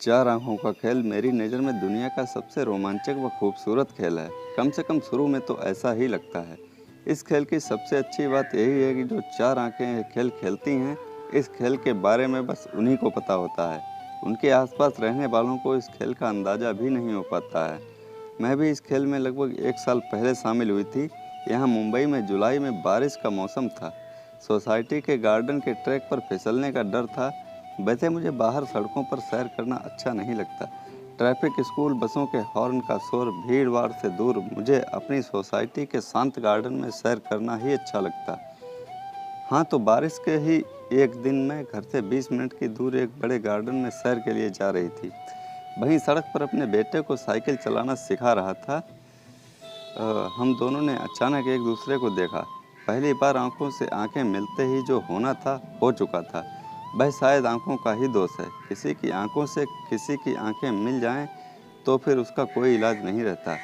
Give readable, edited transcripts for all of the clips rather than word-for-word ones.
चार आँखों का खेल मेरी नज़र में दुनिया का सबसे रोमांचक व खूबसूरत खेल है। कम से कम शुरू में तो ऐसा ही लगता है। इस खेल की सबसे अच्छी बात यही है कि जो चार आँखें ये खेल खेलती हैं, इस खेल के बारे में बस उन्हीं को पता होता है। उनके आसपास रहने वालों को इस खेल का अंदाज़ा भी नहीं हो पाता है। मैं भी इस खेल में लगभग 1 साल पहले शामिल हुई थी। यहाँ मुंबई में जुलाई में बारिश का मौसम था। सोसाइटी के गार्डन के ट्रैक पर फिसलने का डर था। वैसे मुझे बाहर सड़कों पर सैर करना अच्छा नहीं लगता। ट्रैफिक, स्कूल, बसों के हॉर्न का शोर, भीड़-भाड़ से दूर मुझे अपनी सोसाइटी के शांत गार्डन में सैर करना ही अच्छा लगता। हाँ, तो बारिश के ही एक दिन मैं घर से 20 मिनट की दूर एक बड़े गार्डन में सैर के लिए जा रही थी। वहीं सड़क पर अपने बेटे को साइकिल चलाना सिखा रहा था। हम दोनों ने अचानक एक दूसरे को देखा। पहली बार आंखों से आंखें मिलते ही जो होना था हो चुका था। वह शायद आंखों का ही दोष है। किसी की आंखों से किसी की आंखें मिल जाएं तो फिर उसका कोई इलाज नहीं रहता।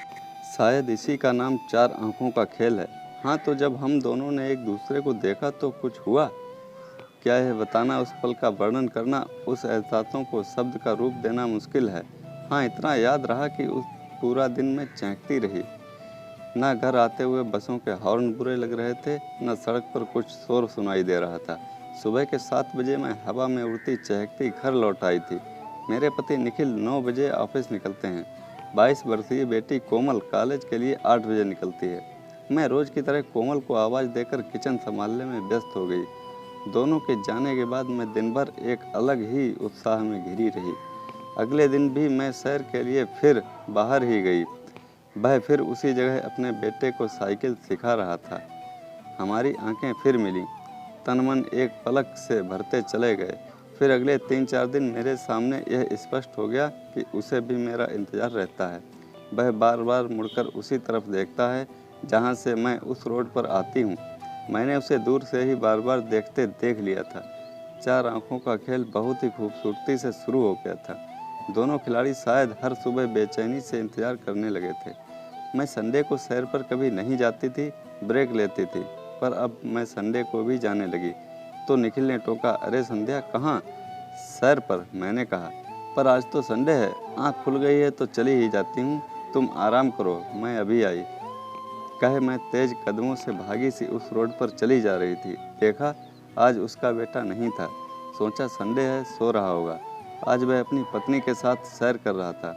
शायद इसी का नाम चार आंखों का खेल है। हाँ, तो जब हम दोनों ने एक दूसरे को देखा तो कुछ हुआ। क्या यह बताना, उस पल का वर्णन करना, उस एहसासों को शब्द का रूप देना मुश्किल है। हाँ, इतना याद रहा कि उस पूरा दिन में चहकती रही। ना घर आते हुए बसों के हॉर्न बुरे लग रहे थे, न सड़क पर कुछ शोर सुनाई दे रहा था। सुबह के 7 बजे मैं हवा में उड़ती चहकती घर लौट आई थी। मेरे पति निखिल 9 बजे ऑफिस निकलते हैं। 22 वर्षीय बेटी कोमल कॉलेज के लिए 8 बजे निकलती है। मैं रोज़ की तरह कोमल को आवाज़ देकर किचन संभालने में व्यस्त हो गई। दोनों के जाने के बाद मैं दिन भर एक अलग ही उत्साह में घिरी रही। अगले दिन भी मैं सैर के लिए फिर बाहर ही गई। वह फिर उसी जगह अपने बेटे को साइकिल सिखा रहा था। हमारी आंखें फिर मिलीं। तन मन एक पलक से भरते चले गए। फिर अगले 3-4 दिन मेरे सामने यह स्पष्ट हो गया कि उसे भी मेरा इंतज़ार रहता है। वह बार बार मुड़कर उसी तरफ देखता है जहाँ से मैं उस रोड पर आती हूँ। मैंने उसे दूर से ही बार बार देखते देख लिया था। चार आंखों का खेल बहुत ही खूबसूरती से शुरू हो गया था। दोनों खिलाड़ी शायद हर सुबह बेचैनी से इंतज़ार करने लगे थे। मैं संडे को सैर पर कभी नहीं जाती थी, ब्रेक लेती थी, पर अब मैं संडे को भी जाने लगी। तो निखिल ने टोका, अरे संध्या कहाँ? सैर पर, मैंने कहा। पर आज तो संडे है, आँख खुल गई है तो चली ही जाती हूँ, तुम आराम करो, मैं अभी आई। कहे मैं तेज कदमों से भागी सी उस रोड पर चली जा रही थी। देखा, आज उसका बेटा नहीं था। सोचा संडे है, सो रहा होगा। आज वह अपनी पत्नी के साथ सैर कर रहा था।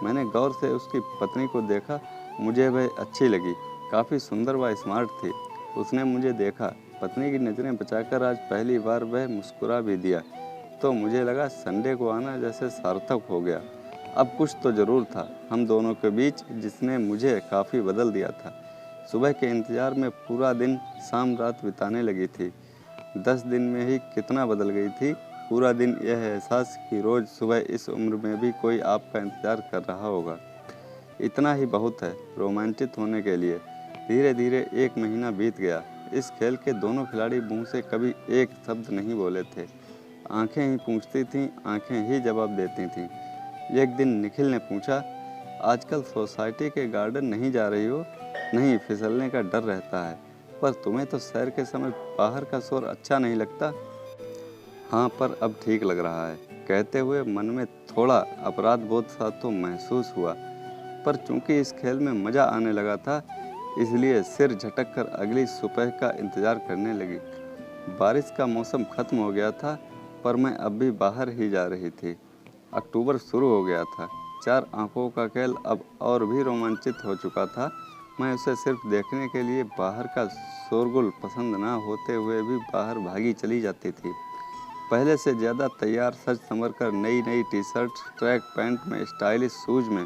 मैंने गौर से उसकी पत्नी को देखा। मुझे वह अच्छी लगी, काफ़ी सुंदर व स्मार्ट थी। उसने मुझे देखा, पत्नी की नज़रें बचाकर आज पहली बार वह मुस्कुरा भी दिया। तो मुझे लगा संडे को आना जैसे सार्थक हो गया। अब कुछ तो ज़रूर था हम दोनों के बीच जिसने मुझे काफ़ी बदल दिया था। सुबह के इंतज़ार में पूरा दिन शाम रात बिताने लगी थी। 10 दिन में ही कितना बदल गई थी। पूरा दिन यह एहसास कि रोज़ सुबह इस उम्र में भी कोई आपका इंतज़ार कर रहा होगा, इतना ही बहुत है रोमांचित होने के लिए। धीरे धीरे 1 महीना बीत गया। इस खेल के दोनों खिलाड़ी मुंह से कभी एक शब्द नहीं बोले थे। आंखें ही पूछती थीं, आंखें ही जवाब देती थीं। एक दिन निखिल ने पूछा, आजकल सोसाइटी के गार्डन नहीं जा रही हो? नहीं, फिसलने का डर रहता है। पर तुम्हें तो सैर के समय बाहर का शोर अच्छा नहीं लगता? हाँ, पर अब ठीक लग रहा है। कहते हुए मन में थोड़ा अपराध बोध सा तो महसूस हुआ, पर चूंकि इस खेल में मज़ा आने लगा था, इसलिए सिर झटक कर अगली सुबह का इंतज़ार करने लगी। बारिश का मौसम ख़त्म हो गया था, पर मैं अब भी बाहर ही जा रही थी। अक्टूबर शुरू हो गया था। चार आंखों का खेल अब और भी रोमांचित हो चुका था। मैं उसे सिर्फ देखने के लिए बाहर का शोरगुल पसंद ना होते हुए भी बाहर भागी चली जाती थी। पहले से ज़्यादा तैयार, सज संवर कर, नई नई टी शर्ट, ट्रैक पैंट में, स्टाइलिश शूज़ में,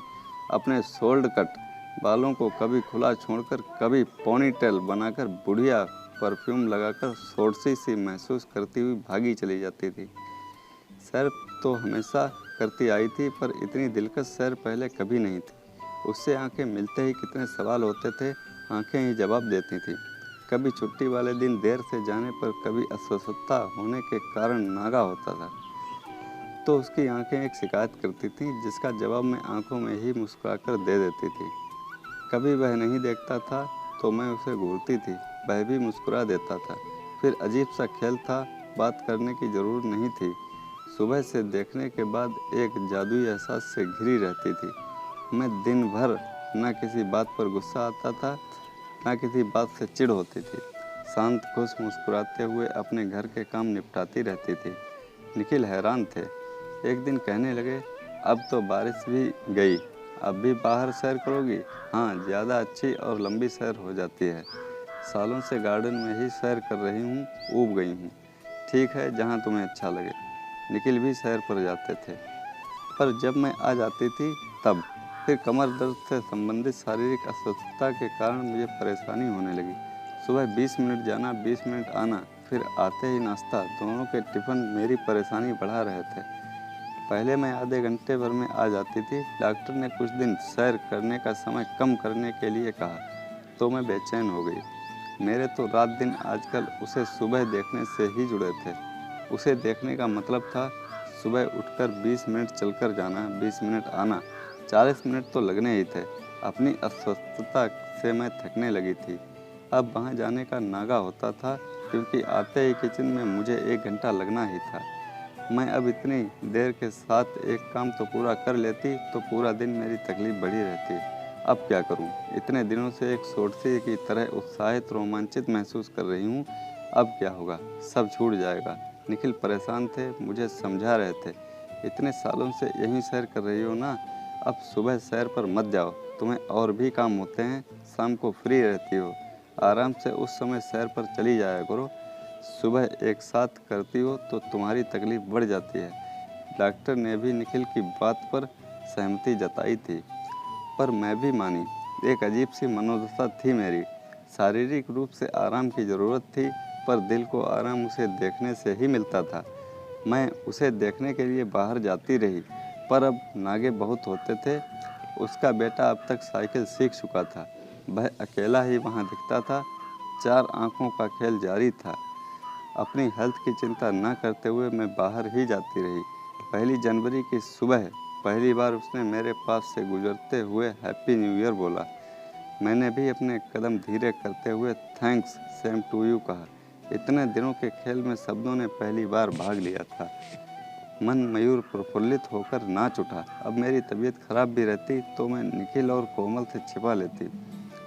अपने शोल्ड कट बालों को कभी खुला छोड़कर, कभी पोनीटेल बनाकर, बुढ़िया परफ्यूम लगाकर सोड़सी सी महसूस करती हुई भागी चली जाती थी। सैर तो हमेशा करती आई थी, पर इतनी दिलकश सैर पहले कभी नहीं थी। उससे आंखें मिलते ही कितने सवाल होते थे, आंखें ही जवाब देती थीं। कभी छुट्टी वाले दिन देर से जाने पर, कभी अस्वस्थता होने के कारण नागा होता था, तो उसकी आंखें एक शिकायत करती थीं, जिसका जवाब मैं आंखों में ही मुस्कुराकर दे देती थी। कभी वह नहीं देखता था तो मैं उसे घूरती थी, वह भी मुस्कुरा देता था। फिर अजीब सा खेल था, बात करने की ज़रूरत नहीं थी। सुबह से देखने के बाद एक जादुई एहसास से घिरी रहती थी। मैं दिन भर न किसी बात पर गुस्सा आता था, न किसी बात से चिढ़ होती थी। शांत खुश मुस्कुराते हुए अपने घर के काम निपटाती रहती थी। निखिल हैरान थे। एक दिन कहने लगे, अब तो बारिश भी गई, अब भी बाहर सैर करोगी? हाँ, ज़्यादा अच्छी और लंबी सैर हो जाती है। सालों से गार्डन में ही सैर कर रही हूँ, ऊब गई हूँ। ठीक है, जहाँ तुम्हें अच्छा लगे। निखिल भी सैर पर जाते थे, पर जब मैं आ जाती थी तब फिर कमर दर्द से संबंधित शारीरिक अस्वस्थता के कारण मुझे परेशानी होने लगी। सुबह 20 मिनट जाना, 20 मिनट आना, फिर आते ही नाश्ता, दोनों के टिफ़िन मेरी परेशानी बढ़ा रहे थे। पहले मैं आधे घंटे भर में आ जाती थी। डॉक्टर ने कुछ दिन सैर करने का समय कम करने के लिए कहा, तो मैं बेचैन हो गई। मेरे तो रात दिन आजकल उसे सुबह देखने से ही जुड़े थे। उसे देखने का मतलब था सुबह उठकर 20 मिनट चलकर जाना, 20 मिनट आना, 40 मिनट तो लगने ही थे। अपनी अस्वस्थता से मैं थकने लगी थी। अब वहाँ जाने का नागा होता था, क्योंकि आते ही किचन में मुझे 1 घंटा लगना ही था। मैं अब इतनी देर के साथ एक काम तो पूरा कर लेती तो पूरा दिन मेरी तकलीफ़ बढ़ी रहती। अब क्या करूं? इतने दिनों से एक सोटसी की तरह उत्साहित रोमांचित महसूस कर रही हूं। अब क्या होगा? सब छूट जाएगा। निखिल परेशान थे, मुझे समझा रहे थे, इतने सालों से यहीं सैर कर रही हो ना, अब सुबह सैर पर मत जाओ, तुम्हें और भी काम होते हैं, शाम को फ्री रहती हो, आराम से उस समय सैर पर चली जाया करो। सुबह एक साथ करती हो तो तुम्हारी तकलीफ़ बढ़ जाती है। डॉक्टर ने भी निखिल की बात पर सहमति जताई थी, पर मैं भी मानी। एक अजीब सी मनोदशा थी मेरी। शारीरिक रूप से आराम की ज़रूरत थी, पर दिल को आराम उसे देखने से ही मिलता था। मैं उसे देखने के लिए बाहर जाती रही, पर अब नागे बहुत होते थे। उसका बेटा अब तक साइकिल सीख चुका था। वह अकेला ही वहाँ दिखता था। 4 आँखों का खेल जारी था। अपनी हेल्थ की चिंता न करते हुए मैं बाहर ही जाती रही। 1 जनवरी की सुबह पहली बार उसने मेरे पास से गुजरते हुए हैप्पी न्यू ईयर बोला। मैंने भी अपने कदम धीरे करते हुए थैंक्स सेम टू यू कहा। इतने दिनों के खेल में शब्दों ने पहली बार भाग लिया था। मन मयूर प्रफुल्लित होकर नाच उठा। अब मेरी तबीयत खराब भी रहती तो मैं निखिल और कोमल से छिपा लेती।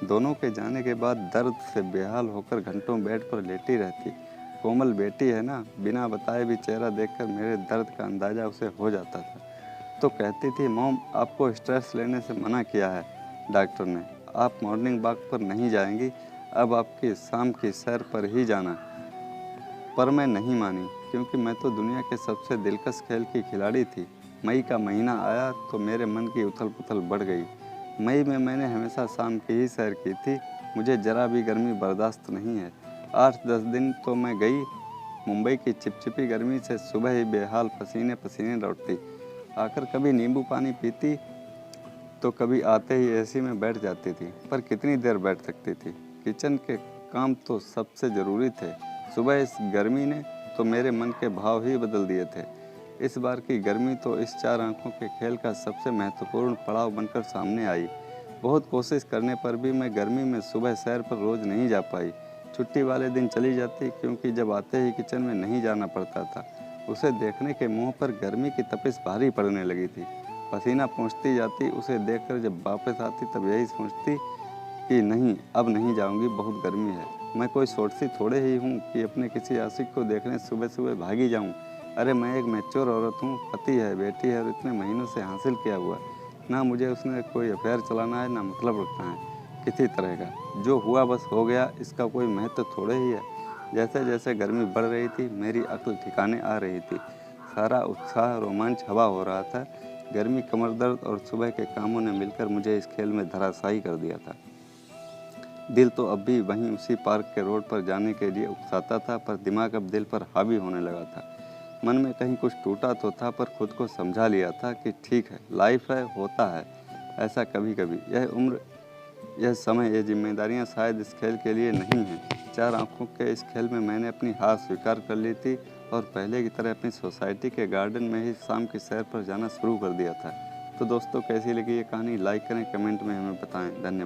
दोनों के जाने के बाद दर्द से बेहाल होकर घंटों बेड पर लेटी रहती। कोमल बेटी है ना, बिना बताए भी चेहरा देखकर मेरे दर्द का अंदाज़ा उसे हो जाता था। तो कहती थी, मॉम आपको स्ट्रेस लेने से मना किया है डॉक्टर ने, आप मॉर्निंग वॉक पर नहीं जाएंगी, अब आपकी शाम की सैर पर ही जाना। पर मैं नहीं मानी, क्योंकि मैं तो दुनिया के सबसे दिलकश खेल की खिलाड़ी थी। मई का महीना आया तो मेरे मन की उथल पुथल बढ़ गई। मई में मैंने हमेशा शाम की ही सैर की थी। मुझे ज़रा भी गर्मी बर्दाश्त नहीं है। 8-10 दिन तो मैं गई। मुंबई की चिपचिपी गर्मी से सुबह ही बेहाल पसीने पसीने लौटती। आकर कभी नींबू पानी पीती तो कभी आते ही एसी में बैठ जाती थी, पर कितनी देर बैठ सकती थी। किचन के काम तो सबसे ज़रूरी थे। सुबह इस गर्मी ने तो मेरे मन के भाव ही बदल दिए थे। इस बार की गर्मी तो इस 4 आंखों के खेल का सबसे महत्वपूर्ण पड़ाव बनकर सामने आई। बहुत कोशिश करने पर भी मैं गर्मी में सुबह सैर पर रोज़ नहीं जा पाई। छुट्टी वाले दिन चली जाती, क्योंकि जब आते ही किचन में नहीं जाना पड़ता था। उसे देखने के मुँह पर गर्मी की तपिश भारी पड़ने लगी थी। पसीना पहुँचती जाती। उसे देखकर जब वापस आती तब यही सोचती कि नहीं, अब नहीं जाऊंगी, बहुत गर्मी है। मैं कोई सोचती थोड़े ही हूँ कि अपने किसी आशिक को देखने सुबह सुबह भागी जाऊँ। अरे मैं एक मैच्योर औरत हूँ, पति है, बेटी है और इतने महीनों से हासिल किया हुआ। ना मुझे उसने कोई अफेयर चलाना है, ना मतलब रखना है किसी तरह का। जो हुआ बस हो गया, इसका कोई महत्व थोड़े ही है। जैसे जैसे गर्मी बढ़ रही थी, मेरी अक्ल ठिकाने आ रही थी। सारा उत्साह रोमांच हवा हो रहा था। गर्मी, कमर दर्द और सुबह के कामों ने मिलकर मुझे इस खेल में धराशायी कर दिया था। दिल तो अब भी वहीं उसी पार्क के रोड पर जाने के लिए उकसाता था, पर दिमाग अब दिल पर हावी होने लगा था। मन में कहीं कुछ टूटा तो था, पर खुद को समझा लिया था कि ठीक है, लाइफ है, होता है ऐसा कभी कभी। यह उम्र, यह समय, ये जिम्मेदारियां शायद इस खेल के लिए नहीं हैं। 4 आंखों के इस खेल में मैंने अपनी हार स्वीकार कर ली थी और पहले की तरह अपनी सोसाइटी के गार्डन में ही शाम की सैर पर जाना शुरू कर दिया था। तो दोस्तों, कैसी लगी ये कहानी? लाइक करें, कमेंट में हमें बताएं। धन्यवाद।